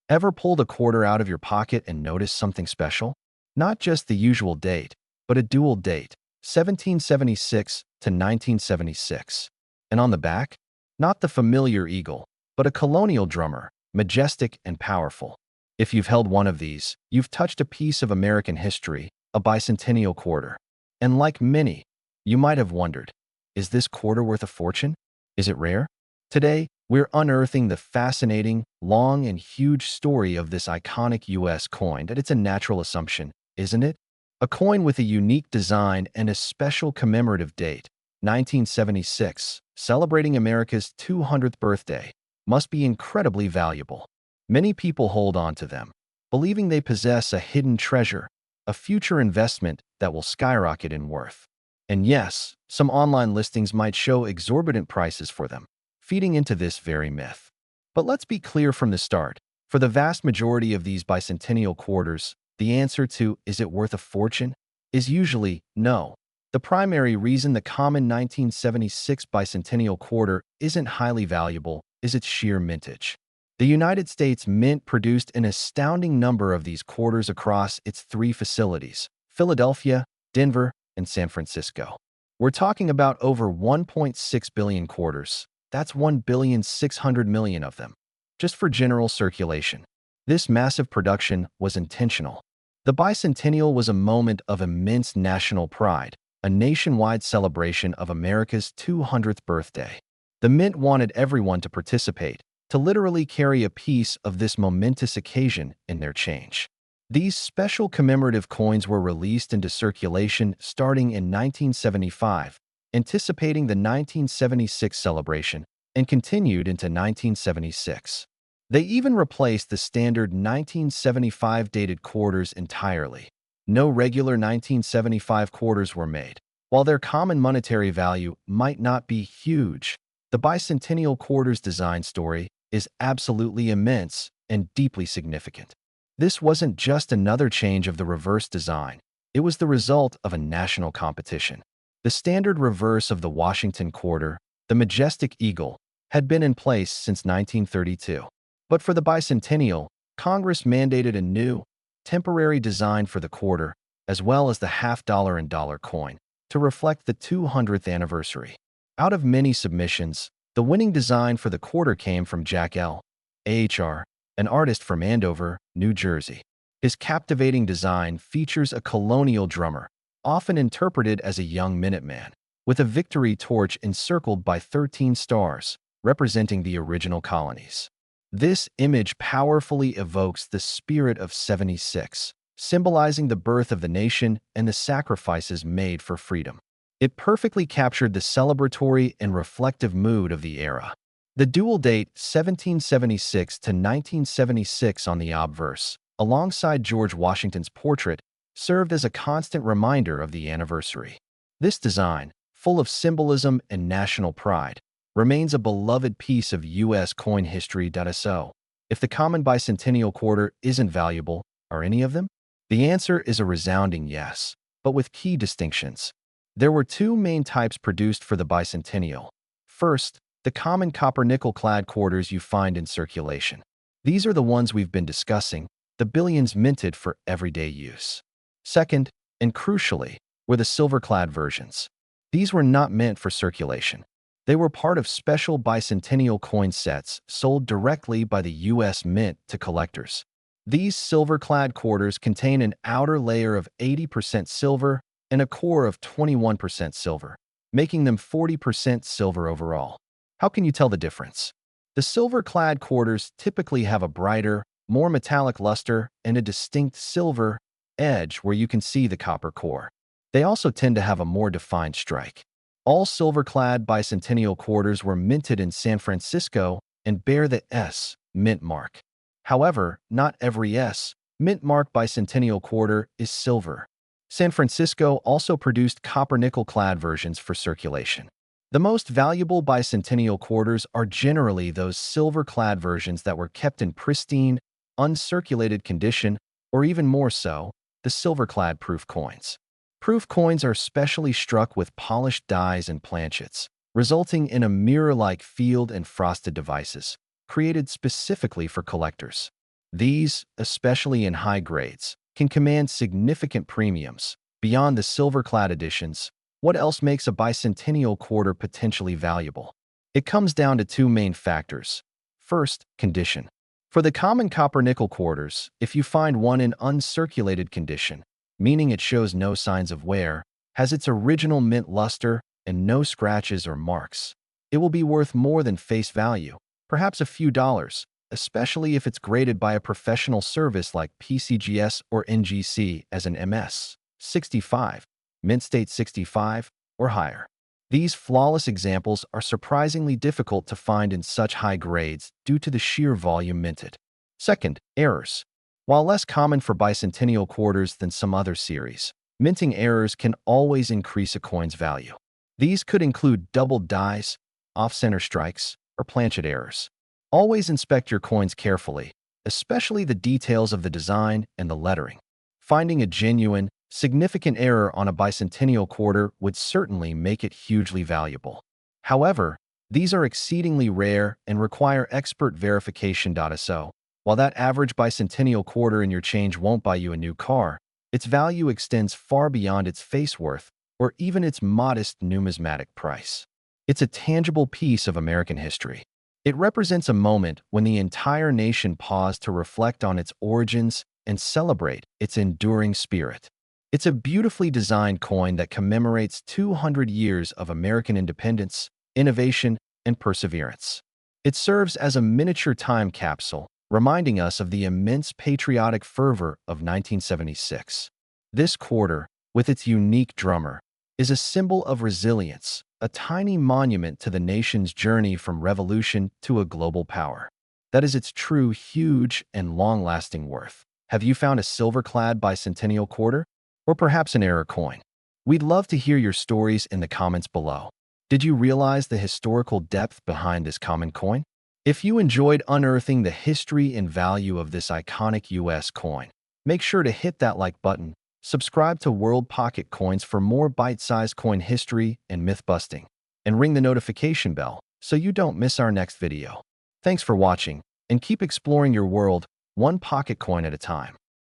Ever pulled a quarter out of your pocket and noticed something special? Not just the usual date, but a dual date, 1776 to 1976. And on the back, not the familiar eagle, but a colonial drummer, majestic and powerful. If you've held one of these, you've touched a piece of American history, a bicentennial quarter. And like many, you might have wondered, is this quarter worth a fortune? Is it rare? Today, we're unearthing the fascinating, long, and huge story of this iconic U.S. coin. That it's a natural assumption, isn't it? A coin with a unique design and a special commemorative date, 1976, celebrating America's 200th birthday, must be incredibly valuable. Many people hold on to them, believing they possess a hidden treasure, a future investment that will skyrocket in worth. And yes, some online listings might show exorbitant prices for them, feeding into this very myth. But let's be clear from the start. For the vast majority of these bicentennial quarters, the answer to "is it worth a fortune?" is usually no. The primary reason the common 1976 bicentennial quarter isn't highly valuable is its sheer mintage. The United States Mint produced an astounding number of these quarters across its three facilities: Philadelphia, Denver, and San Francisco. We're talking about over 1.6 billion quarters. That's 1,600,000,000 of them, just for general circulation. This massive production was intentional. The bicentennial was a moment of immense national pride, a nationwide celebration of America's 200th birthday. The Mint wanted everyone to participate, to literally carry a piece of this momentous occasion in their change. These special commemorative coins were released into circulation starting in 1975, anticipating the 1976 celebration, and continued into 1976. They even replaced the standard 1975 dated quarters entirely. No regular 1975 quarters were made. While their common monetary value might not be huge, the bicentennial quarter's design story is absolutely immense and deeply significant. This wasn't just another change of the reverse design. It was the result of a national competition. The standard reverse of the Washington quarter, the majestic eagle, had been in place since 1932. But for the bicentennial, Congress mandated a new, temporary design for the quarter, as well as the half-dollar and dollar coin, to reflect the 200th anniversary. Out of many submissions, the winning design for the quarter came from Jack L. Ahr, an artist from Andover, New Jersey. His captivating design features a colonial drummer, often interpreted as a young Minuteman, with a victory torch encircled by 13 stars, representing the original colonies. This image powerfully evokes the spirit of '76, symbolizing the birth of the nation and the sacrifices made for freedom. It perfectly captured the celebratory and reflective mood of the era. The dual date 1776 to 1976 on the obverse, alongside George Washington's portrait, served as a constant reminder of the anniversary. This design, full of symbolism and national pride, remains a beloved piece of U.S. coin history. So, if the common bicentennial quarter isn't valuable, are any of them? The answer is a resounding yes, but with key distinctions. There were two main types produced for the bicentennial. First, the common copper-nickel clad quarters you find in circulation. These are the ones we've been discussing, the billions minted for everyday use. Second, and crucially, were the silver-clad versions. These were not meant for circulation. They were part of special bicentennial coin sets sold directly by the U.S. Mint to collectors. These silver-clad quarters contain an outer layer of 80% silver and a core of 21% silver, making them 40% silver overall. How can you tell the difference? The silver-clad quarters typically have a brighter, more metallic luster and a distinct silver edge where you can see the copper core. They also tend to have a more defined strike. All silver-clad bicentennial quarters were minted in San Francisco and bear the S Mint mark. However, not every S Mint mark bicentennial quarter is silver. San Francisco also produced copper-nickel clad versions for circulation. The most valuable bicentennial quarters are generally those silver-clad versions that were kept in pristine, uncirculated condition, or even more so, the silver-clad proof coins. Proof coins are specially struck with polished dies and planchets, resulting in a mirror-like field and frosted devices, created specifically for collectors. These, especially in high grades, can command significant premiums. Beyond the silver-clad editions, what else makes a bicentennial quarter potentially valuable? It comes down to two main factors. First, condition. For the common copper-nickel quarters, if you find one in uncirculated condition, meaning it shows no signs of wear, has its original mint luster, and no scratches or marks, it will be worth more than face value, perhaps a few dollars, especially if it's graded by a professional service like PCGS or NGC as an MS 65, mint state 65, or higher. These flawless examples are surprisingly difficult to find in such high grades due to the sheer volume minted. Second, errors. While less common for bicentennial quarters than some other series, minting errors can always increase a coin's value. These could include doubled dies, off-center strikes, or planchet errors. Always inspect your coins carefully, especially the details of the design and the lettering. Finding a genuine, significant error on a bicentennial quarter would certainly make it hugely valuable. However, these are exceedingly rare and require expert verification. So, while that average bicentennial quarter in your change won't buy you a new car, its value extends far beyond its face worth or even its modest numismatic price. It's a tangible piece of American history. It represents a moment when the entire nation paused to reflect on its origins and celebrate its enduring spirit. It's a beautifully designed coin that commemorates 200 years of American independence, innovation, and perseverance. It serves as a miniature time capsule, reminding us of the immense patriotic fervor of 1976. This quarter, with its unique drummer, is a symbol of resilience, a tiny monument to the nation's journey from revolution to a global power. That is its true, huge, and long-lasting worth. Have you found a silver-clad bicentennial quarter? Or perhaps an error coin? We'd love to hear your stories in the comments below. Did you realize the historical depth behind this common coin? If you enjoyed unearthing the history and value of this iconic US coin, make sure to hit that like button, subscribe to World Pocket Coins for more bite-sized coin history and myth-busting, and ring the notification bell so you don't miss our next video. Thanks for watching, and keep exploring your world, one pocket coin at a time.